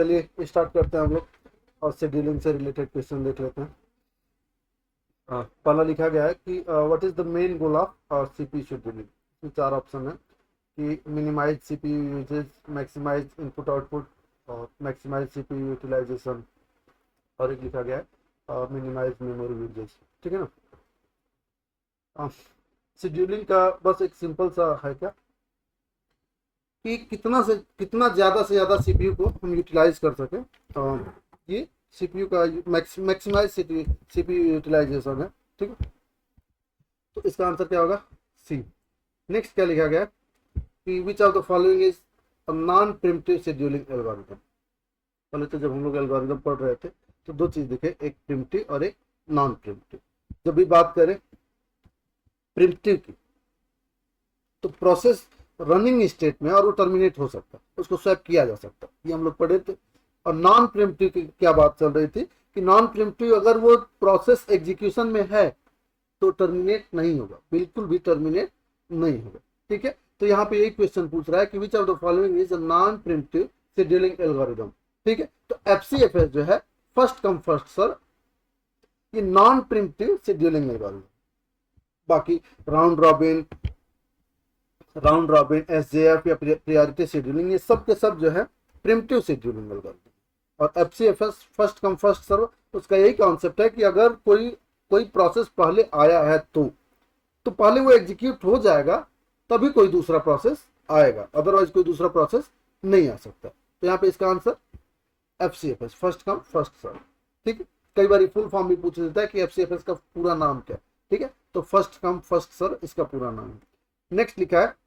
चलिए स्टार्ट करते हैं हम लोग और शेड्यूलिंग से रिलेटेड क्वेश्चन देख लेते हैं। पहला लिखा गया है कि what is the main goal of CPU scheduling. इसमें चार ऑप्शन है कि minimise CPU usage, maximise input output और मैक्सिमाइज सीपीयू यूटिलाइजेशन, और एक लिखा गया है मिनिमाइज मेमोरी यूजेज। ठीक है ना। शेड्यूलिंग का बस एक सिंपल सा है क्या कि कितना ज़्यादा से ज़्यादा सीपीयू को हम यूटिलाइज कर सकें। ये सीपीयू का मैक्सिमाइज सीपीयू यूटिलाइजेशन है। ठीक है, तो इसका आंसर क्या होगा? सी। नेक्स्ट क्या लिखा गया कि which of the following is a non preemptive scheduling algorithm. पहले तो जब हम लोग एल्गोरिथम पढ़ रहे थे तो दो चीज दिखे, एक प्रिमिटिव और एक नॉन प्रिमिटिव। जब भी बात करें प्रिमिटिव की तो प्रोसेस रनिंग स्टेट में और वो टर्मिनेट हो सकता है, उसको स्वैप किया जा सकता है, ये हम लोग पढ़े थे। और नॉन प्रिमिटिव की क्या बात चल रही थी कि नॉन प्रिमिटिव अगर वो प्रोसेस एग्जीक्यूशन में है तो टर्मिनेट नहीं होगा, बिल्कुल भी टर्मिनेट नहीं होगा। ठीक है, तो यहाँ पे यही क्वेश्चन पूछ रहा है कि which of the following is a non preemptive scheduling algorithm. ठीक है, तो एफसीएफएस जो है फर्स्ट कम फर्स्ट सर्व, ये नॉन प्रिमिटिव शेड्यूलिंग एल्गोरिथम। बाकी राउंड रॉबिन एसजेएफ या प्रायोरिटी शेड्यूलिंग, ये सब के सब जो है प्रिमिटिव शेड्यूलिंग एल्गोरिथम। और FCFS first come first serve, उसका यही कॉन्सेप्ट है कि अगर कोई प्रोसेस पहले आया है तो पहले वो एग्जीक्यूट हो जाएगा तभी कोई दूसरा प्रोसेस आएगा, अदरवाइज कोई दूसरा प्रोसेस नहीं आ सकता। तो यहाँ पे इसका answer FCFS first come first serve. ठीक है, कई बार फुल फॉर्म भी पूछ देता है कि एफसीएफएस का पूरा नाम क्या है। ठीक है, तो फर्स्ट कम फर्स्ट सर्व इसका पूरा नाम है। नेक्स्ट लिखा है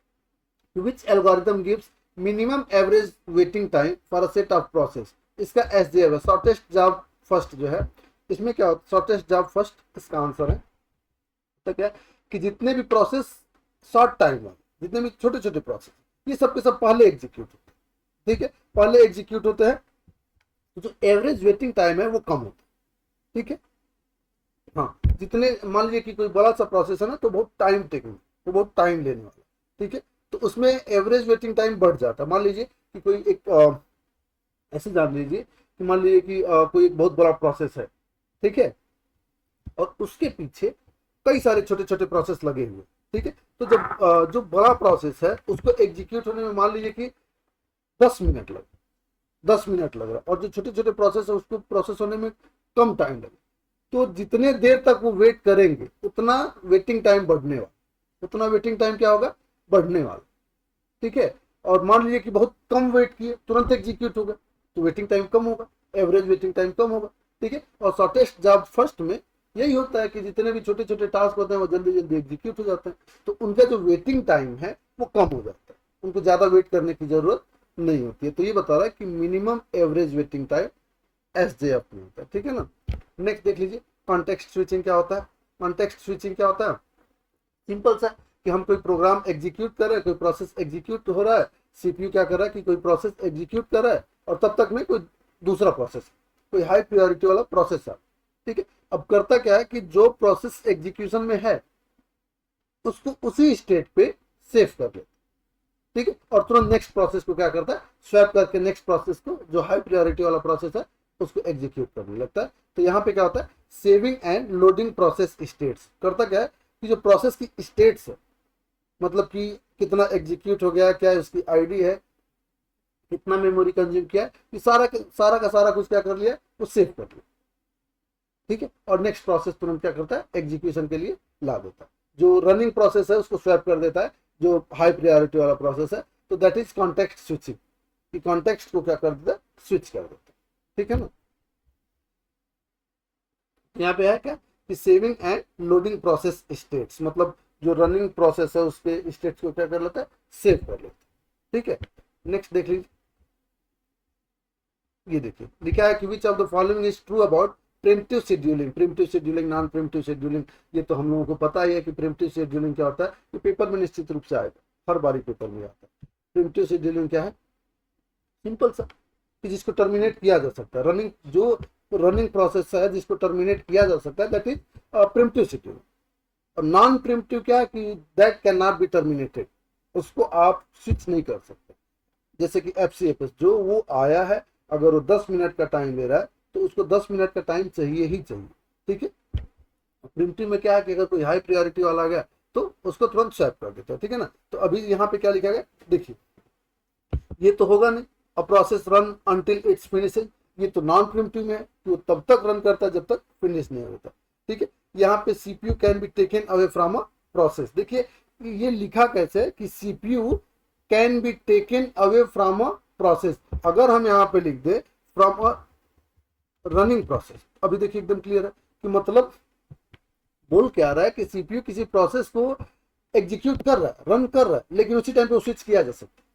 which algorithm gives minimum average waiting time for a set of process। इसका एसजेएफ है, शॉर्टेस्ट जॉब फर्स्ट जो है। इसमें क्या होता है? शॉर्टेस्ट जॉब फर्स्ट इसका आंसर है। तो क्या है कि जितने भी प्रोसेस शॉर्ट टाइम में, जितने भी छोटे छोटे प्रोसेस, ये सब के सब पहले एग्जीक्यूट होते हैं। ठीक है, पहले एग्जीक्यूट होते हैं तो जो एवरेज वेटिंग टाइम है वो कम होता है। ठीक है, हाँ, जितने मान लीजिए कि कोई बड़ा सा प्रोसेस है ना तो बहुत टाइम टेकिंग, तो बहुत टाइम लेने वाला। ठीक है, तो उसमें एवरेज वेटिंग टाइम बढ़ जाता है। मान लीजिए कि कोई एक ऐसे जान लीजिए कि मान लीजिए कि कोई एक बहुत बड़ा प्रोसेस है। ठीक है, और उसके पीछे कई सारे छोटे छोटे प्रोसेस लगे हुए। ठीक है, तो जब जो बड़ा प्रोसेस है उसको एग्जीक्यूट होने में मान लीजिए कि 10 मिनट लग रहा है, और जो छोटे छोटे प्रोसेस है उसको प्रोसेस होने में कम टाइम लगे, तो जितने देर तक वो वेट करेंगे उतना वेटिंग टाइम बढ़ने वाला, उतना वेटिंग टाइम क्या होगा? बढ़ने वाला। ठीक है, और मान लीजिए कि बहुत कम वेट किए, तुरंत एग्जीक्यूट होगा तो वेटिंग टाइम कम होगा, एवरेज वेटिंग टाइम कम होगा। ठीक है, और शॉर्टेस्ट जॉब फर्स्ट में यही होता है कि जितने भी छोटे छोटे टास्क होते हैं वो जल्दी जल्दी एग्जीक्यूट हो जाते हैं, तो उनका जो वेटिंग टाइम है वो कम हो जाता है, उनको ज्यादा वेट करने की जरूरत नहीं होती है। तो ये बता रहा है कि minimum average waiting time SJF में होता है। ठीक है ना। नेक्स्ट देख लीजिए, कॉन्टेक्स्ट स्विचिंग क्या होता है। कॉन्टेक्स्ट स्विचिंग क्या होता है? सिंपल सा कि हम कोई प्रोग्राम एग्जीक्यूट कर रहे हैं, कोई प्रोसेस एग्जीक्यूट हो रहा है, सीपीयू क्या कर रहा है कि कोई प्रोसेस एग्जीक्यूट कर रहा है और तब तक में कोई दूसरा प्रोसेस, कोई हाई प्रायोरिटी वाला प्रोसेस है। ठीक है, अब करता क्या है कि जो प्रोसेस एग्जीक्यूशन में है उसको उसी स्टेट पे सेव कर लेता है। ठीक है, और तुरंत नेक्स्ट प्रोसेस को क्या करता है? स्वैप करके नेक्स्ट प्रोसेस को, जो हाई प्रायोरिटी वाला प्रोसेस है, उसको एग्जीक्यूट करने लगता है। तो यहाँ पे क्या होता है? Saving and loading process states. करता क्या है कि जो प्रोसेस की स्टेट्स है, मतलब कि कितना एग्जीक्यूट हो गया, क्या उसकी आईडी है, कितना मेमोरी कंज्यूम किया, ये सारा का सारा कुछ क्या कर लिया? वो सेव कर लिया। ठीक है, और नेक्स्ट प्रोसेस तुरंत क्या करता है? एग्जीक्यूशन के लिए ला देता है। जो रनिंग प्रोसेस है उसको स्वैप कर देता है, जो हाई प्रायोरिटी वाला प्रोसेस है। तो दैट इज कॉन्टेक्स्ट स्विचिंग, कि कॉन्टेक्स्ट को क्या कर देता है? स्विच कर देता है। ठीक है ना। यहाँ पे है क्या कि saving and loading process states, मतलब जो रनिंग प्रोसेस है उसके स्टेट्स को क्या कर लेता है? सेव कर लेता है। ठीक है, नेक्स्ट देख लीजिए, ये देखिए लिखा है कि which of the following is true about primitive scheduling. Primitive scheduling, non preemptive scheduling, ये तो हम लोगों को पता ही है कि प्रिमिटिव शेड्यूलिंग क्या होता है। ये पेपर में निश्चित रूप से आएगा, हर बारी पेपर में आता है। प्रिमिटिव शेड्यूलिंग क्या है? सिंपल सा कि जिसको टर्मिनेट किया जा सकता है, जो रनिंग प्रोसेस है जिसको टर्मिनेट किया जा सकता है, दैट इज प्रिमिटिव शेड्यूलिंग। और नॉन प्रिमिटिव क्या है कि that can not be terminated, उसको आप स्विच नहीं कर सकते। जैसे कि एफसीएफएस, जो वो आया है अगर वो 10 मिनट का टाइम ले रहा है तो उसको 10 मिनट का टाइम चाहिए ही चाहिए, ठीक है। प्रिमिटिव में क्या है कि अगर कोई हाई प्रायोरिटी वाला आ गया तो उसको तुरंत स्वैप कर देता है, ठीक है ना। तो अभी यहाँ पे क्या लिखा गया देखिए, ये तो होगा नहीं, a process run until it's finishing, ये तो नॉन प्रिमिटिव में है कि वो तब तक रन करता है जब तक फिनिश नहीं होता, ठीक है। यहाँ पे CPU can be taken away from a process, देखिए ये लिखा कैसे है कि CPU can be taken away from a process, अगर हम यहाँ पे लिख they from a running process, अभी देखिए एकदम क्लियर है कि मतलब बोल क्या रहा है कि सीपीयू किसी प्रोसेस को एग्जीक्यूट कर रहा है, रन कर रहा है, लेकिन उसी टाइम पे स्विच किया जा सकता है।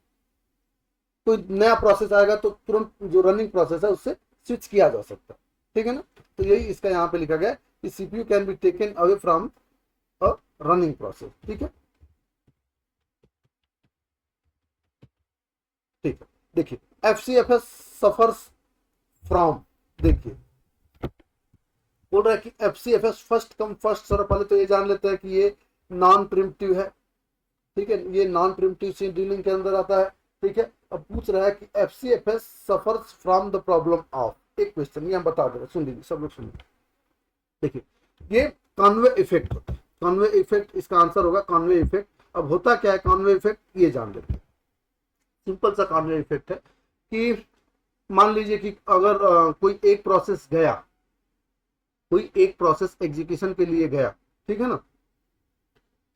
कोई नया प्रोसेस आएगा तो तुरंत जो रनिंग प्रोसेस है उससे स्विच किया जा सकता है, ठीक है ना। तो यही इसका यहाँ पे लिखा गया है कि CPU can be taken away from a running process, ठीक है। ठीक है, देखिए एफसीएफएस सफर्स फ्रॉम, देखिए बोल रहा है कि FCFS first come first serve, पहले तो ये जान लेते हैं कि ये नॉन प्रिमिटिव है, ठीक है, ये नॉन प्रिमिटिव शेड्यूलिंग के अंदर आता है, ठीक है। अब पूछ रहा है कि FCFS suffers from the problem of, एक क्वेश्चन ये हम बता दे रहे, सुन लीजिए सब लोग सुनिए, देखिए ये कॉन्वे इफेक्ट होता है, कॉन्वे इफेक्ट इसका आंसर होगा कॉन्वे इफेक्ट। अब होता क्या है कॉन्वे इफेक्ट, ये जान लेते हैं। सिंपल सा कॉन्वे इफेक्ट है कि मान लीजिए कि अगर कोई एक प्रोसेस गया, कोई एक प्रोसेस एग्जीक्यूशन के लिए गया, ठीक है ना,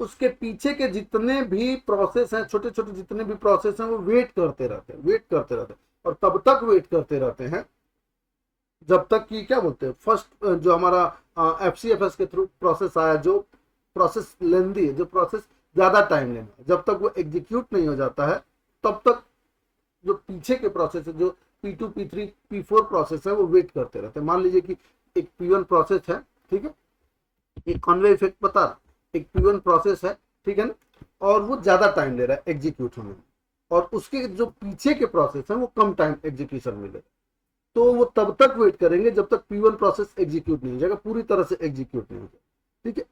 उसके पीछे के जितने भी प्रोसेस हैं, छोटे छोटे जितने भी प्रोसेस हैं, वो वेट करते रहते हैं, वेट करते रहते हैं, और तब तक वेट करते रहते हैं जब तक कि क्या बोलते हैं फर्स्ट जो हमारा एफसीएफएस के थ्रू प्रोसेस आया, जो प्रोसेस लेंदी है, जो प्रोसेस ज्यादा टाइम लेना है, जब तक वो एग्जीक्यूट नहीं हो जाता है तब तक जो पीछे के प्रोसेस है, जो P2 P3 P4 प्रोसेस है, वो वेट करते रहते हैं। मान लीजिए कि एक P1 प्रोसेस है, ठीक है, एक कॉन्वे इफेक्ट बता रहा, एक P1 प्रोसेस है, ठीक है ना, और वो ज्यादा टाइम ले रहा है एग्जीक्यूट होने में, और उसके जो पीछे के प्रोसेस है वो कम टाइम एग्जीक्यूशन में ले, तो वो तब तक वेट करेंगे जब तक P1 प्रोसेस एग्जीक्यूट नहीं हो जाएगा, पूरी तरह से एग्जीक्यूट नहीं हो जाएगा, ठीक है।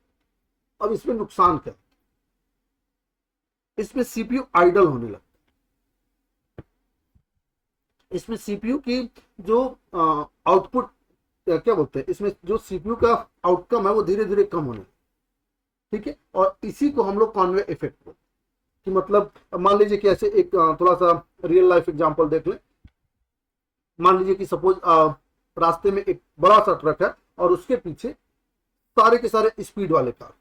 अब इसमें नुकसान क्या है, इसमें सीपीयू आइडल होने लगता है, इसमें सीपीयू की जो आउटपुट क्या बोलते हैं, इसमें जो सीपीयू का आउटकम है वो धीरे धीरे कम होने, ठीक है। और इसी को हम लोग कॉन्वे इफेक्ट बोलते हैं, कि मतलब मान लीजिए कि ऐसे एक थोड़ा सा रियल लाइफ एग्जांपल देख लें। मान लीजिए कि सपोज रास्ते में एक बड़ा सा ट्रक है और उसके पीछे सारे के सारे स्पीड वाले कार,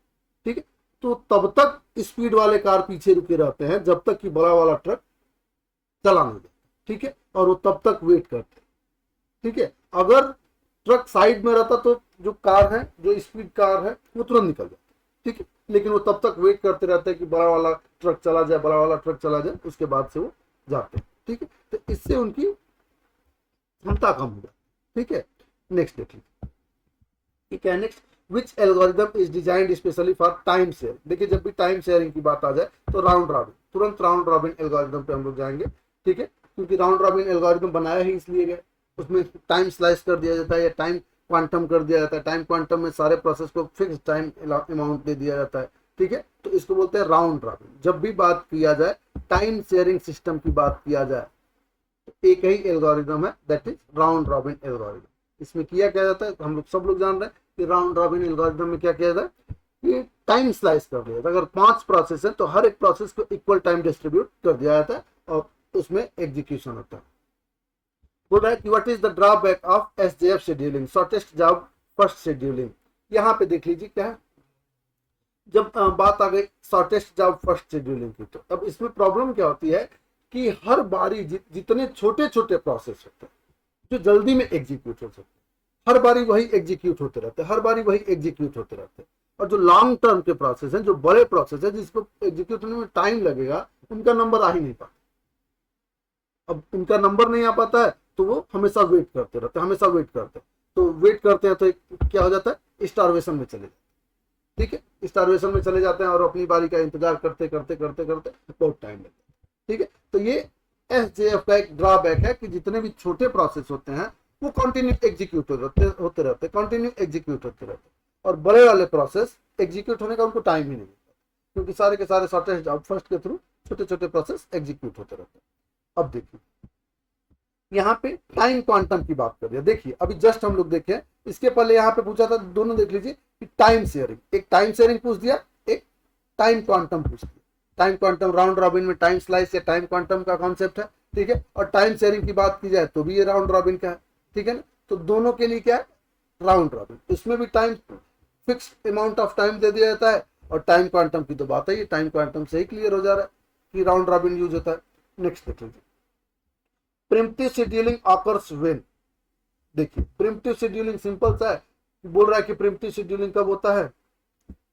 ठीक है, तो तब तक स्पीड वाले कार पीछे रुके रहते हैं जब तक कि बड़ा वाला ट्रक चला नहीं जाता, ठीक है, और वो तब तक वेट करते हैं, ठीक है। अगर ट्रक साइड में रहता तो जो कार है, जो स्पीड कार है, वो तुरंत निकल जाता, ठीक है, लेकिन वो तब तक वेट करते रहते हैं कि बड़ा वाला ट्रक चला जाए, बड़ा वाला ट्रक चला जाए, उसके बाद से वो जाते हैं, ठीक है। तो इससे उनकी क्षमता कम हो जाती, ठीक है। नेक्स्ट देखिए, ठीक है, next which algorithm is designed specially for time share, देखिए जब भी टाइम शेयरिंग की बात आ जाए तो राउंड रॉबिन, तुरंत राउंड रॉबिन एल्गोरिदम पे हम लोग जाएंगे, ठीक है, क्योंकि राउंड रॉबिन एल्गोरिदम बनाया ही इसलिए गया, उसमें टाइम स्लाइस कर दिया जाता है या टाइम क्वांटम कर दिया जाता है, टाइम क्वांटम में सारे प्रोसेस को फिक्स टाइम अमाउंट दे दिया जाता है, ठीक है। तो इसको बोलते हैं राउंड रॉबिन। जब भी बात किया जाए टाइम शेयरिंग सिस्टम की बात किया जाए तो एक ही एल्गोरिदम है, that is round robin algorithm. इसमें किया क्या जाता है, हम लोग सब लोग जान रहे हैं कि राउंड रॉबिन एल्गोरिदम में क्या किया जाता है कि टाइम स्लाइस कर दिया जाता है। अगर 5 प्रोसेस है तो हर एक प्रोसेस को इक्वल टाइम डिस्ट्रीब्यूट कर दिया जाता है और उसमें एग्जीक्यूशन होता है। बोल रहा है कि what is the drawback of SJF scheduling, shortest job first scheduling. यहाँ पे देख लीजिए क्या है, जब बात आ गई शॉर्टेस्ट जॉब फर्स्ट शेड्यूलिंग की, तो अब इसमें प्रॉब्लम क्या होती है कि हर बारी जितने छोटे छोटे प्रोसेस होते हैं जो जल्दी में एग्जीक्यूट हो सकते हैं, हर बारी वही एग्जीक्यूट होते रहते हैं, हर बारी वही एग्जीक्यूट होते रहते हैं। और जो लॉन्ग टर्म के प्रोसेस हैं, जो बड़े प्रोसेस है जिसको एग्जीक्यूट होने में टाइम लगेगा, उनका नंबर आ ही नहीं पाता। अब उनका नंबर नहीं आ पाता है तो वो हमेशा वेट करते रहते हैं, हमेशा वेट करते हैं, तो वेट करते हैं तो क्या हो जाता है, स्टारवेशन में चले जाते हैं, ठीक है, स्टारवेशन में चले जाते हैं और अपनी बारी का इंतजार करते करते करते करते बहुत टाइम लगता है, ठीक है। तो ये एसजेएफ का एक ड्रॉबैक है कि जितने भी छोटे प्रोसेस होते हैं वो कंटिन्यू एग्जीक्यूट होते रहते, कंटिन्यू एग्जीक्यूट होते रहते, और बड़े वाले प्रोसेस एग्जीक्यूट होने का उनको टाइम ही नहीं मिलता, क्योंकि सारे के सारे शॉर्टेस्ट जॉब फर्स्ट के थ्रू छोटे छोटे प्रोसेस एग्जीक्यूट होते रहते हैं। अब देखिए यहाँ पे टाइम क्वांटम की बात कर रही है। देखिए अभी जस्ट हम लोग देखे, इसके पहले यहाँ पे पूछा था, दोनों देख लीजिए कि टाइम शेयरिंग, एक टाइम शेयरिंग पूछ दिया, एक टाइम क्वांटम पूछ दिया। टाइम क्वांटम राउंड रॉबिन में टाइम स्लाइस या टाइम क्वांटम का कॉन्सेप्ट है, ठीक है। और टाइम शेयरिंग की बात की जाए तो भी ये राउंड रॉबिन का है, ठीक है ना। तो दोनों के लिए क्या है, राउंड रॉबिन, इसमें भी time fix amount of time दे दिया जाता है। और टाइम क्वांटम की तो बात है, ये टाइम क्वांटम से ही क्लियर हो जा रहा है कि राउंड रॉबिन यूज होता है। नेक्स्ट देख लीजिए, प्रिम्पटिव शेड्यूलिंग ऑकर्स व्हेन। देखिए प्रिम्पटिव शेड्यूलिंग सिंपल सा है, बोल रहा है कि प्रिम्पटिव शेड्यूलिंग कब होता है।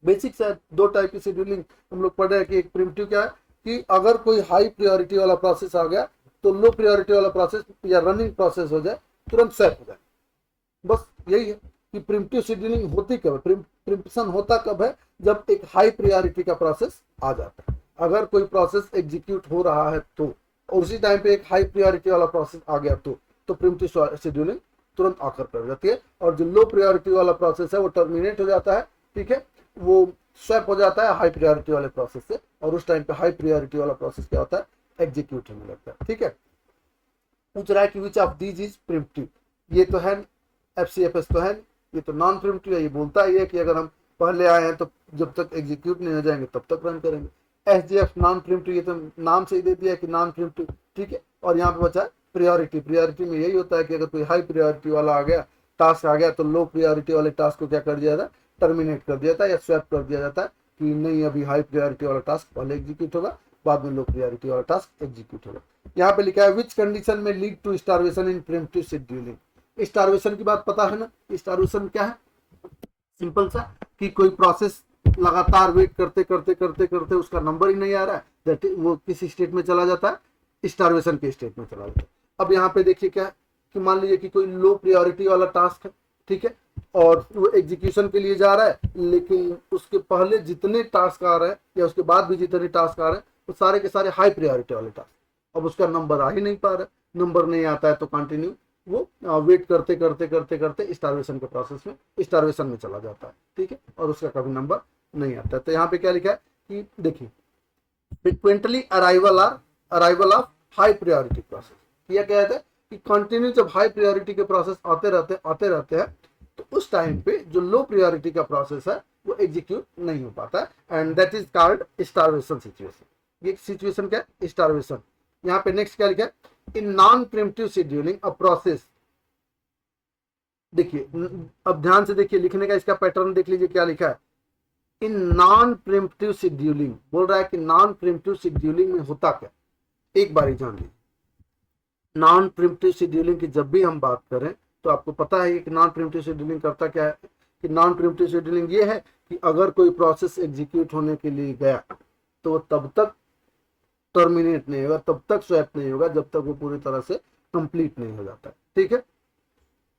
बेसिक सा दो टाइप की शेड्यूलिंग हम लोग पढ़ रहे हैं कि एक प्रिम्पटिव क्या है कि अगर कोई हाई प्रायोरिटी वाला प्रोसेस आ गया तो लो प्रायोरिटी वाला प्रोसेस या रनिंग प्रोसेस हो जाए, तुरंत सेट हो जाए। बस यही है कि प्रिम्पटिव शेड्यूलिंग होती कब है, प्रिम्पशन होता कब है, जब एक हाई प्रायोरिटी का प्रोसेस आ जाता है। अगर कोई प्रोसेस एग्जीक्यूट हो रहा है तो, और उसी टाइम पे एक हाई प्रायोरिटी वाला प्रोसेस आ गया तो प्रिम्पटिव शेड्यूलिंग तुरंत आकर कर जाती है। और जो लो प्रायोरिटी वाला प्रोसेस है वो टर्मिनेट हो जाता है, ठीक है, वो स्वैप हो जाता है हाई प्रायोरिटी वाले प्रोसेस से, और उस टाइम पे हाई प्रायोरिटी वाला प्रोसेस क्या होता है, एग्जीक्यूट होने लगता है, ठीक है। पूछ रहा है कि विच ऑफ दीज इज प्रिम्पटिव, ये तो है एफसीएफएस तो है, ये तो नॉन प्रिम्पटिव है। ये बोलता ही है कि अगर हम पहले आए हैं तो जब तक एग्जीक्यूट नहीं हो जाएंगे तब तक रन करेंगे। एसडीएफ नॉन प्रिम्पटिव, ये तो नाम से ही दे दिया है कि नॉन प्रिम्पटिव, ठीक है। और यहाँ पे बचा प्रायोरिटी, प्रायोरिटी में यही होता है कि अगर कोई हाई प्रायोरिटी वाला आ गया, टास्क आ गया, तो लो प्रायोरिटी वाले टास्क को क्या कर दिया जाता है, टर्मिनेट कर दिया जाता है या स्वैप कर दिया जाता है कि नहीं अभी हाई प्रायोरिटी वाला टास्क पहले एग्जीक्यूट होगा, बाद में लो प्रायोरिटी वाला टास्क एग्जीक्यूट होगा। यहाँ पे लिखा है विच कंडीशन में lead to starvation in preemptive scheduling. Starvation की बात पता है ना, स्टारवेशन क्या है, सिंपल सा कि कोई प्रोसेस लगातार वेट करते करते करते करते उसका नंबर ही नहीं आ रहा है, दैट वो किस स्टेट में चला जाता है, स्टारवेशन के स्टेट में चला जाता है। अब यहाँ पे देखिए क्या है कि मान लीजिए कि कोई लो प्रायोरिटी वाला टास्क है, ठीक है, और वो एग्जीक्यूशन के लिए जा रहा है, लेकिन उसके पहले जितने टास्क आ रहे हैं या उसके बाद भी जितने टास्क आ रहे हैं वो सारे के सारे हाई प्रायोरिटी वाले टास्क, अब उसका नंबर आ ही नहीं पा रहा है। नंबर नहीं आता है तो कंटिन्यू वो वेट करते करते करते करते स्टारवेशन के प्रोसेस में स्टारवेशन में चला जाता है, ठीक है, और उसका कभी नंबर नहीं आता है। तो यहाँ पे क्या लिखा है कि देखिए frequently arrival of high priority process, यह क्या है कि कंटिन्यू जब हाई प्रायोरिटी के प्रोसेस आते रहते हैं तो उस टाइम पे जो लो प्रायोरिटी का प्रोसेस है वो एग्जीक्यूट नहीं हो पाता है, and that is called starvation situation. ये सिचुएशन क्या है, स्टारवेशन। यहाँ पे नेक्स्ट क्या लिखा है, in non preemptive scheduling a process. देखिए अब ध्यान से देखिए, लिखने का इसका पैटर्न देख लीजिए क्या लिखा है, इन नॉन प्रिम्पटिव शेड्यूलिंग, बोल रहा है कि नॉन प्रिम्पटिव शेड्यूलिंग में होता क्या, एक बार ही जान लीजिए। नॉन प्रिम्पटिव शेड्यूलिंग की जब भी हम बात करें तो आपको पता है कि नॉन प्रिम्पटिव शेड्यूलिंग करता क्या है, कि नॉन प्रिम्पटिव शेड्यूलिंग ये है कि अगर कोई प्रोसेस एग्जीक्यूट होने के लिए गया तो वो तब तक टर्मिनेट नहीं होगा, तब तक स्वैप नहीं होगा जब तक वो पूरी तरह से कंप्लीट नहीं हो जाता, ठीक है।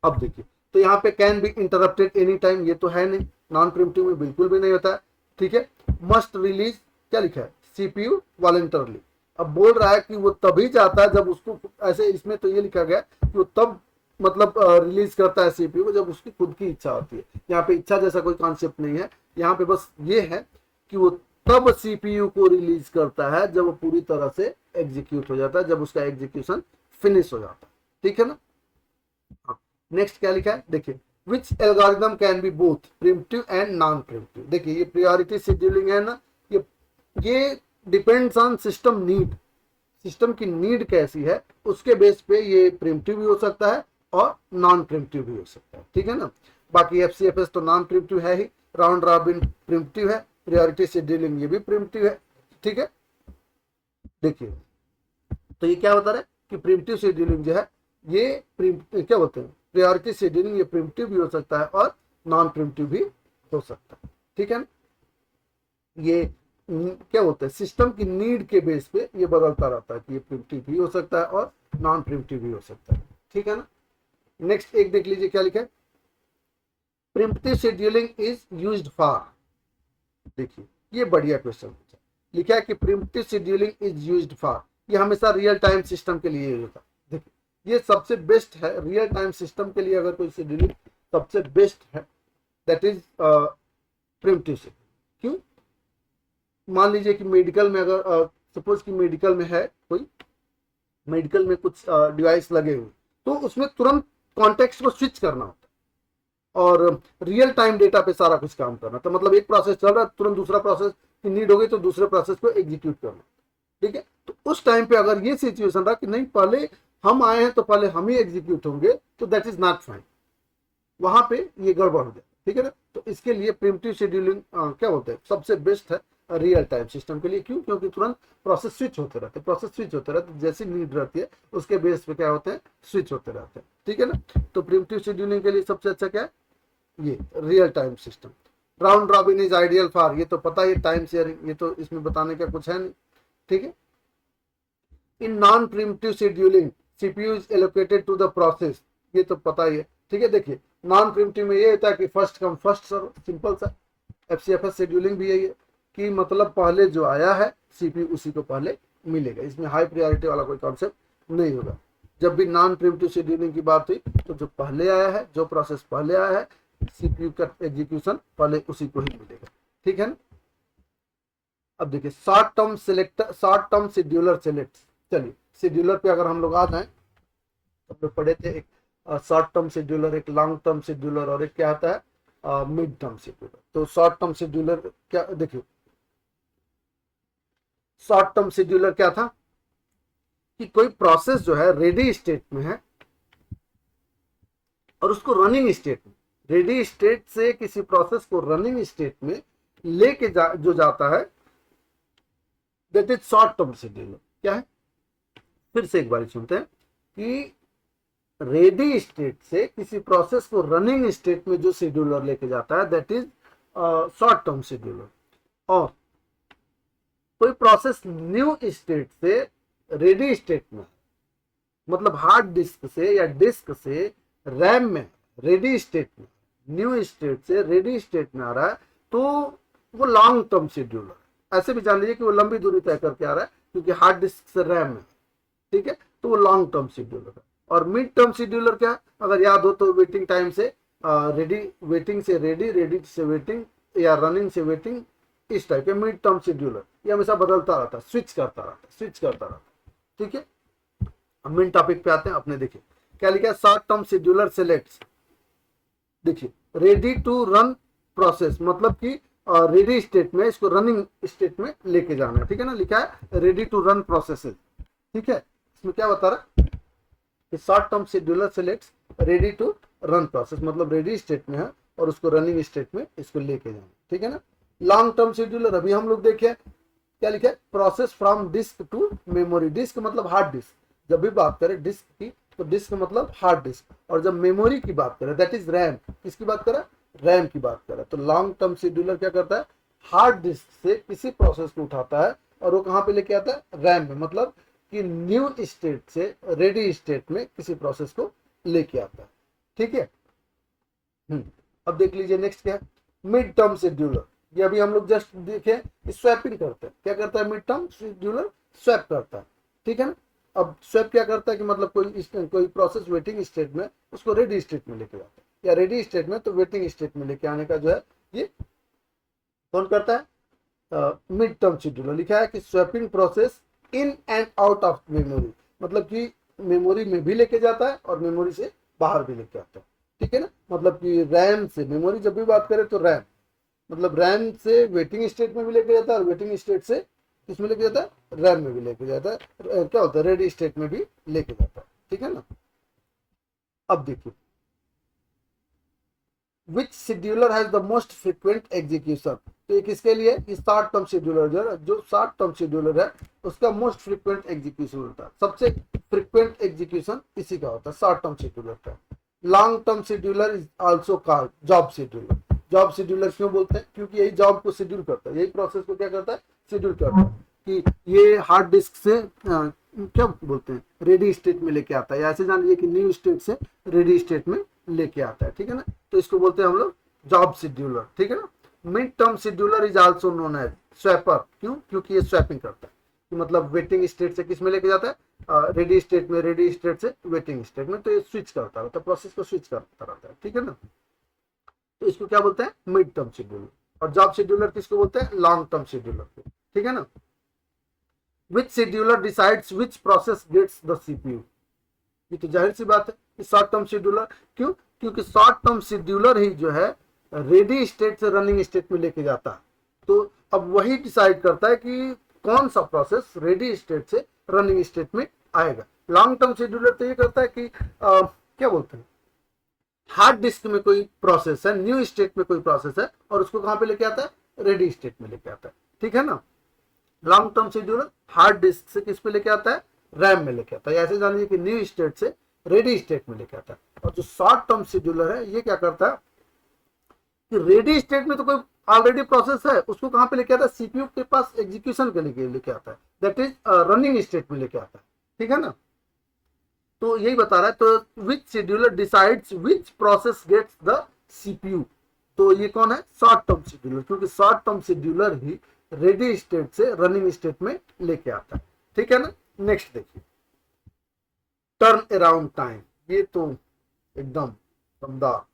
अब देखिए तो यहाँ पे can be interrupted any time, ये तो है नहीं, नॉन प्रिम्पटिव में बिल्कुल भी नहीं होता है, ठीक है। मस्ट रिलीज, क्या लिखा है, सीपीयू वॉलंटरली। अब बोल रहा है कि वो तभी जाता है जब उसको, ऐसे इसमें तो ये लिखा गया कि वो तब मतलब रिलीज करता है सीपीयू को जब उसकी खुद की इच्छा होती है। यहाँ पे इच्छा जैसा कोई कॉन्सेप्ट नहीं है, यहाँ पे बस ये है कि वो तब सीपीयू को रिलीज करता है जब वो पूरी तरह से एग्जीक्यूट हो जाता है, जब उसका एग्जीक्यूशन फिनिश हो जाता है, ठीक है ना। नेक्स्ट क्या लिखा है, देखिए which algorithm can be both preemptive and non preemptive. देखिए ये प्रायोरिटी शेड्यूलिंग है ना, ये depends on system need, system की नीड कैसी है उसके बेस पे ये प्रिम्पटिव भी हो सकता है और नॉन प्रिम्पटिव भी हो सकता है, ठीक है ना। बाकी एफसीएफएस तो नॉन प्रिम्पटिव है ही, राउंड रॉबिन प्रिम्पटिव है, प्रायोरिटी शेड्यूलिंग ये भी प्रिम्पटिव है, ठीक है। देखिए तो ये क्या बता रहा है कि प्रिम्पटिव शेड्यूलिंग जो है ये क्या बोलते हैं, प्रायोरिटी शेड्यूलिंग ये प्रिम्पटिव भी हो सकता है और नॉन प्रिम्पटिव भी हो सकता है, ठीक है ना। ये क्या बोलते हैं, सिस्टम की नीड के बेस पे ये बदलता रहता है कि ये प्रिम्पटिव भी हो सकता है और नॉन प्रिम्पटिव भी हो सकता है, ठीक है ना। नेक्स्ट एक देख लीजिए क्या लिखा है, प्रिम्पटिव शेड्यूलिंग इज यूज्ड फॉर। देखिए ये बढ़िया क्वेश्चन लिखा है कि प्रिम्पटिव शेड्यूलिंग इज यूज्ड फॉर, ये हमेशा रियल टाइम सिस्टम के लिए होता है। देखिए ये सबसे बेस्ट है रियल टाइम सिस्टम के लिए, अगर कोई शेड्यूलिंग सबसे बेस्ट है दैट इज प्रिम्पटिव शेड्यूलिंग। क्यों, मान लीजिए कि मेडिकल में अगर सपोज कि मेडिकल में है कोई मेडिकल में कुछ डिवाइस लगे हुए, तो उसमें तुरंत कॉन्टेक्स्ट को स्विच करना होता है और रियल टाइम डेटा पे सारा कुछ काम करना। तो मतलब एक प्रोसेस चल रहा है, तुरंत दूसरा प्रोसेस की नीड होगी तो दूसरे प्रोसेस को एग्जीक्यूट करना। ठीक है, तो उस टाइम पे अगर ये सिचुएशन रहा कि नहीं पहले हम आए हैं तो पहले हम ही एग्जीक्यूट होंगे, तो दैट इज नॉट फाइन, वहां पे ये गड़बड़ हो जाए। ठीक है ना, तो इसके लिए प्रिमिटिव शेड्यूलिंग क्या बोलते हैं, सबसे बेस्ट है रियल टाइम सिस्टम के लिए। क्यों? क्योंकि तुरंत प्रोसेस स्विच होते रहते, प्रोसेस स्विच होते रहते, जैसी नीड रहती है उसके बेस पे क्या होते हैं, स्विच होते रहते हैं। ठीक है ना, तो प्रिमिटिव शेड्यूलिंग के लिए सबसे अच्छा क्या है, ये real time system. Round robin is ideal for, ये तो पता ही, टाइम शेयरिंग, ये तो इसमें बताने का कुछ है नहीं। ठीक है, in non preemptive scheduling CPU is allocated to the process, ये तो पता ही है। ठीक है, देखिए नॉन प्रिमिटिव में ये होता है कि first come first serve, simple सा। एफसीएफएस शेड्यूलिंग भी यही है कि मतलब पहले जो आया है सीपीयू उसी को पहले मिलेगा, इसमें हाई प्रायोरिटी वाला कोई कॉन्सेप्ट नहीं होगा। जब भी नॉन प्रिमिटिव शेड्यूलिंग की बात हुई तो जो पहले आया है, जो प्रोसेस पहले आया है, सीपीयू का एग्जीक्यूशन पहले उसी को ही मिलेगा। ठीक है ना, अब देखिए short term selector, short term scheduler select. चलिए शेड्यूलर पे अगर हम लोग आ जाए, हम लोग पढ़े थे एक शॉर्ट टर्म शेड्यूलर, एक लॉन्ग टर्म शेड्यूलर और एक क्या आता है मिड टर्म शेड्यूलर। तो शॉर्ट टर्म शेड्यूलर क्या, देखिए शॉर्ट टर्म शेड्यूलर क्या था कि कोई प्रोसेस जो है रेडी स्टेट में है और उसको रनिंग स्टेट में, रेडी स्टेट से किसी प्रोसेस को रनिंग स्टेट में लेके जो जाता है, that is short term scheduler. क्या है, फिर से एक बार सुनते हैं कि रेडी स्टेट से किसी प्रोसेस को रनिंग स्टेट में जो शेड्यूलर लेके जाता है, that is short term scheduler. और कोई प्रोसेस न्यू स्टेट से रेडी स्टेट में, मतलब हार्ड डिस्क से या डिस्क से रैम में रेडी स्टेट में, न्यू स्टेट से रेडी स्टेट में आ रहा है, तो वो लॉन्ग टर्म शेड्यूलर। ऐसे भी जान लीजिए कि वो लंबी दूरी तय करके आ रहा है क्योंकि हार्ड डिस्क से रैम में। ठीक है, तो वो लॉन्ग टर्म शेड्यूलर है। और मिड टर्म शेड्यूलर क्या है, अगर याद हो तो वेटिंग टाइम से रेडी, वेटिंग से रेडी, रेडी से वेटिंग या रनिंग से वेटिंग, इस टाइप के मिड टर्म शेड्यूलर। ये हमेशा बदलता रहता है, स्विच करता रहता है, स्विच करता रहता है। ठीक है, अब मेन टॉपिक पे आते हैं अपने। देखिए क्या लिखा है, शॉर्ट टर्म शेड्यूलर सेलेक्ट्स। देखिए रेडी टू रन प्रोसेस, मतलब कि रेडी स्टेट में इसको रनिंग स्टेट में लेके जाना है। ठीक है ना, लिखा है रेडी टू रन प्रोसेसेस। ठीक है, इसमें क्या बता रहा है कि short term scheduler selects ready to run process, मतलब रेडी स्टेट में है और उसको रनिंग स्टेट में इसको लेके जाना। ठीक है ना, लॉन्ग टर्म शेड्यूलर अभी हम लोग देखे क्या लिखा है, process from disk to memory. Disk मतलब हार्ड डिस्क, जब भी बात करें डिस्क की तो डिस्क मतलब हार्ड डिस्क, और जब मेमोरी की बात करें दैट इज रैम। किसकी बात करें, रैम की बात करें। तो लॉन्ग टर्म शेड्यूलर क्या करता है, हार्ड डिस्क से किसी प्रोसेस को उठाता है और वो कहां पे लेके आता है, रैम में, मतलब कि न्यू स्टेट से रेडी स्टेट में किसी प्रोसेस को लेके आता है। ठीक है, अब देख लीजिए नेक्स्ट क्या है, मिड टर्म शेड्यूलर। ये अभी हम लोग जस्ट देखे, स्वैपिंग करते हैं। क्या करता है मिड टर्म शेड्यूलर, स्वैप करता है। ठीक है ना, अब स्वैप क्या करता है कि मतलब कोई प्रोसेस वेटिंग स्टेट में उसको रेडी स्टेट में लेके जाता है, या रेडी स्टेट में तो वेटिंग स्टेट में लेके आने का जो है ये कौन करता है, मिड टर्म शेड्यूलर। लिखा है कि swapping process in and out of memory, मतलब कि मेमोरी में भी लेके जाता है और मेमोरी से बाहर भी लेके आता है। ठीक है ना, मतलब कि रैम से मेमोरी, जब भी बात करें तो रैम मतलब रैम से वेटिंग स्टेट में भी लेके जाता है और वेटिंग स्टेट से किसमें लेके जाता है, रैम में भी लेके जाता है, क्या होता है रेडी स्टेट में भी लेके जाता है। ठीक है ना, अब देखिए which scheduler has the most frequent execution. तो ये किसके लिए, शॉर्ट टर्म शेड्यूलर जो शॉर्ट टर्म शेड्यूलर है उसका मोस्ट फ्रीक्वेंट एग्जीक्यूशन होता है, सबसे फ्रीक्वेंट एग्जीक्यूशन इसी का होता है, शॉर्ट टर्म शेड्यूलर का। Long term scheduler is also called job scheduler. Job scheduler क्यों बोलते हैं, क्योंकि यही जॉब को शेड्यूल करता है, यही प्रोसेस को क्या करता है, शेड्यूल करता है। कि ये हार्ड डिस्क से क्या बोलते हैं, रेडी स्टेट में लेके आता है, ऐसे जान लीजिए कि न्यू स्टेट से रेडी स्टेट में लेके आता है। ठीक है ना, तो इसको बोलते हैं हम लोग जॉब शेड्यूलर। ठीक है ना, mid term scheduler is also known as swapper. क्यों, क्योंकि ये स्वैपिंग करता है, कि मतलब वेटिंग स्टेट से किस में लेके जाता है, रेडी स्टेट में, रेडी स्टेट से वेटिंग स्टेट में, तो ये स्विच करता रहता है, प्रोसेस को स्विच करता रहता है। ठीक है ना, तो इसको क्या बोलते हैं, मिड टर्म शेड्यूलर। और जॉब शेड्यूलर किसको बोलते हैं, लॉन्ग टर्म शेड्यूलर को। ठीक है ना, which scheduler decides which process gets the CPU. ये तो जाहिर सी बात है कि शॉर्ट टर्म शेड्यूलर। क्यों? क्योंकि शॉर्ट टर्म शेड्यूलर ही जो है रेडी स्टेट से रनिंग स्टेट में लेके जाता है। तो अब वही डिसाइड करता है कि कौन सा प्रोसेस रेडी स्टेट से रनिंग स्टेट में आएगा। लॉन्ग टर्म शेड्यूलर तो ये करता है कि क्या बोलते हैं, हार्ड डिस्क में कोई प्रोसेस है, न्यू स्टेट में कोई प्रोसेस है, और उसको कहां पे लेके आता है, रेडी स्टेट में लेके आता है। ठीक है ना। Long term scheduler hard disk से किस पे लेके आता है, रैम में लेके आता है। ऐसे जान लीजिए कि न्यू स्टेट से रेडी स्टेट में लेके आता है। और जो शॉर्ट टर्म शेड्यूलर है ये क्या करता है कि रेडी स्टेट में तो कोई ऑलरेडी प्रोसेस है, उसको कहां पे लेके आता है, सीपीयू के पास एग्जीक्यूशन के लिए लेके आता है, दैट इज रनिंग स्टेट में लेके आता है। ठीक है ना। तो यही बता रहा है। तो which scheduler decides which process gets the CPU. तो ये कौन है, शॉर्ट टर्म शेड्यूलर, क्योंकि शॉर्ट टर्म शेड्यूलर ही रेडी स्टेट से रनिंग स्टेट में लेके आता है। ठीक है ना। नेक्स्ट देखिए, टर्न अराउंड टाइम। ये तो एकदम दमदार।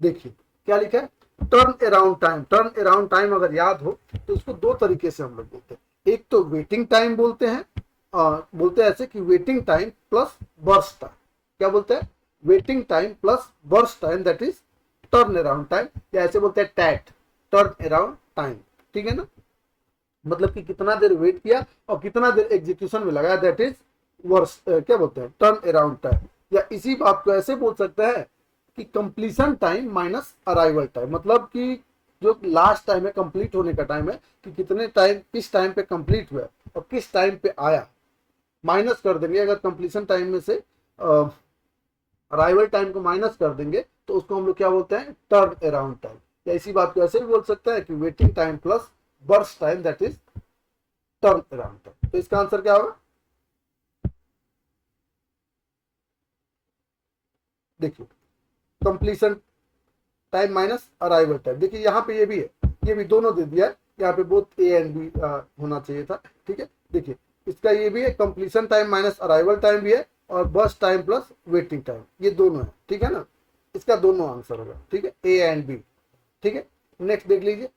देखिए क्या लिखा है, turn around time. Turn around time अगर याद हो तो इसको दो तरीके से हम लोग बोलते हैं। एक तो वेटिंग टाइम बोलते हैं, बोलते हैं ऐसे कि waiting time plus burst time. क्या बोलते हैं, waiting time plus burst time, that is turn around time, या ऐसे बोलते हैं टैट, टर्न अराउंड टाइम। ठीक है ना। मतलब कि कितना देर वेट किया और कितना देर एग्जीक्यूशन में लगाया, दैट इज वर्स क्या बोलते हैं, टर्न अराउंड टाइम। या इसी बात को ऐसे बोल सकते हैं कि completion time minus arrival time. मतलब कि जो लास्ट टाइम है, कंप्लीट होने का टाइम है, कि कितने टाइम, किस टाइम पे कंप्लीट हुआ और किस टाइम पे आया, माइनस कर देंगे। अगर कंप्लीशन टाइम में से अराइवल टाइम को माइनस कर देंगे तो उसको हम लोग क्या बोलते हैं, टर्न अराउंड टाइम। या इसी बात को ऐसे भी बोल सकते हैं कि waiting time plus burst time, that is turn around time. तो इसका आंसर क्या होगा, देखिए completion time minus arrival time. देखिए यहाँ पे ये भी है, ये भी दोनों दे दिया है, यहाँ पे बोथ ए एंड बी होना चाहिए था। ठीक है। देखिए इसका ये भी है, completion time minus arrival time भी है, और बस टाइम प्लस वेटिंग टाइम, ये दोनों है। ठीक है ना। इसका दोनों आंसर होगा। ठीक है, ए एंड बी। ठीक है। नेक्स्ट देख लीजिए,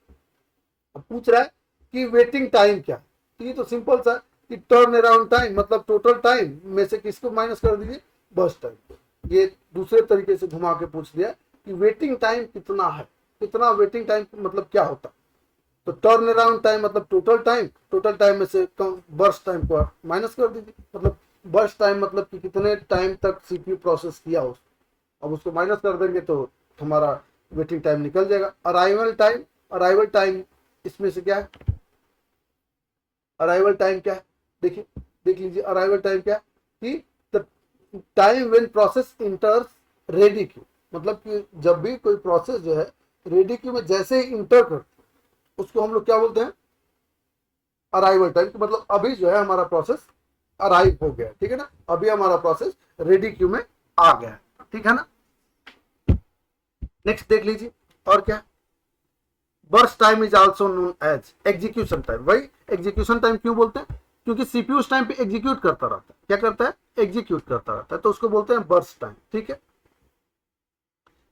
अब पूछ रहा है कि वेटिंग टाइम क्या है। तो ये तो सिंपल सा कि टर्न अराउंड टाइम मतलब टोटल टाइम में से किसको माइनस कर दीजिए, बस टाइम। ये दूसरे तरीके से घुमा के पूछ दिया कि वेटिंग टाइम कितना है, कितना वेटिंग टाइम मतलब क्या होता है। तो टर्न अराउंड टाइम मतलब टोटल टाइम, टोटल टाइम में से बर्स्ट टाइम को माइनस कर दीजिए। मतलब बर्स्ट टाइम मतलब कि कितने टाइम तक सीपीयू प्रोसेस किया उस, अब उसको माइनस कर देंगे तो हमारा वेटिंग टाइम निकल जाएगा। अराइवल टाइम, अराइवल टाइम इसमें से क्या है, अराइवल टाइम क्या है, देखिए देख लीजिए अराइवल टाइम क्या है कि the time when process इंटर्स ready queue. मतलब कि जब भी कोई प्रोसेस जो है रेडी क्यू में जैसे ही इंटर करती है उसको हम लोग क्या बोलते हैं, अराइवल टाइम। मतलब अभी जो है हमारा प्रोसेस अराइव हो गया। ठीक है ना, अभी हमारा प्रोसेस रेडी क्यू में आ गया है। ठीक है ना। नेक्स्ट देख लीजिए और क्या, burst time is also known as execution time. वही एग्जीक्यूशन टाइम क्यों बोलते हैं, क्योंकि सीपीयू उस टाइम पे एग्जीक्यूट करता रहता है। क्या करता है, एग्जीक्यूट करता रहता है, तो उसको बोलते हैं बर्स्ट टाइम। ठीक है।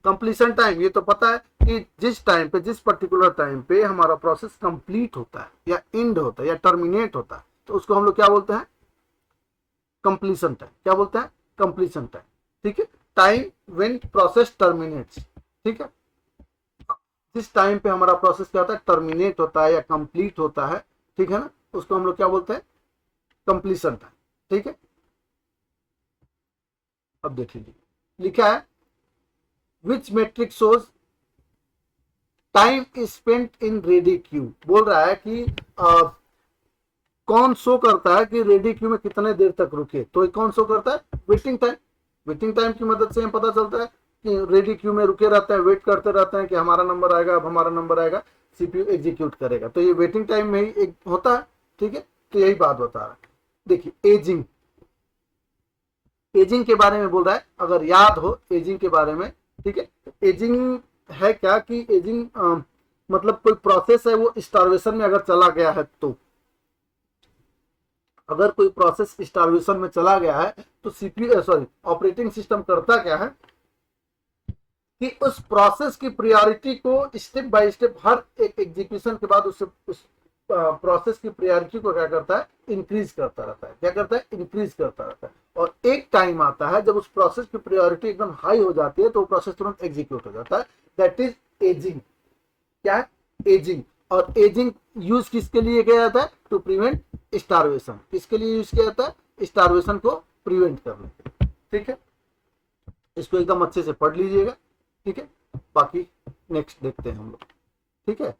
कंप्लीशन टाइम, ये तो पता है कि जिस टाइम पे, जिस पर्टिकुलर टाइम पे हमारा प्रोसेस कंप्लीट होता है या एंड होता है या टर्मिनेट होता है, तो उसको हम लोग क्या बोलते हैं, कंप्लीशन टाइम। क्या बोलते हैं, कंप्लीशन टाइम। ठीक है। Time when process terminates. ठीक है। जिस टाइम पे हमारा प्रोसेस क्या होता है, टर्मिनेट होता है या कंप्लीट होता है, ठीक है ना, उसको हम लोग क्या बोलते हैं, कंप्लीशन टाइम। ठीक है। अब देख लीजिए लिखा है which metric shows time is spent in ready queue. बोल रहा है कि कौन शो करता है कि रेडी क्यू में कितने देर तक रुके। तो कौन शो करता है, वेटिंग टाइम। वेटिंग टाइम की मदद से हमें पता चलता है कि रेडी क्यू में रुके रहते हैं, वेट करते रहते हैं कि हमारा नंबर आएगा, अब हमारा नंबर आएगा, सीपीयू एग्जीक्यूट करेगा। तो ये वेटिंग टाइम में ही एक होता है। ठीक है। तो यही बात बता रहा है। देखिए एजिंग, एजिंग के बारे में बोल रहा है, अगर याद हो एजिंग के बारे में। ठीक है। एजिंग है क्या कि एजिंग मतलब कोई प्रोसेस है वो स्टार्वेशन में अगर चला गया है, तो अगर कोई प्रोसेस स्टार्वेशन में चला गया है तो सीपीयू सॉरी ऑपरेटिंग सिस्टम करता क्या है कि उस प्रोसेस की प्रायोरिटी को स्टेप बाय स्टेप हर एक एग्जीक्यूशन के बाद उस प्रोसेस की प्रायोरिटी को क्या करता है, इंक्रीज करता रहता है। क्या करता है, इंक्रीज करता रहता है। और एक टाइम आता है जब उस प्रोसेस की प्रायोरिटी एकदम हाई हो जाती है तो वो प्रोसेस तुरंत एग्जीक्यूट हो जाता है, दैट इज एजिंग। क्या है, एजिंग। और एजिंग यूज किसके लिए किया जाता है, टू प्रिवेंट स्टारवेशन। किसके लिए यूज किया जाता है, स्टारवेशन को प्रिवेंट करने के लिए। ठीक है, इसको एकदम अच्छे से पढ़ लीजिएगा। ठीक है, बाकी नेक्स्ट देखते हैं हम लोग। ठीक है।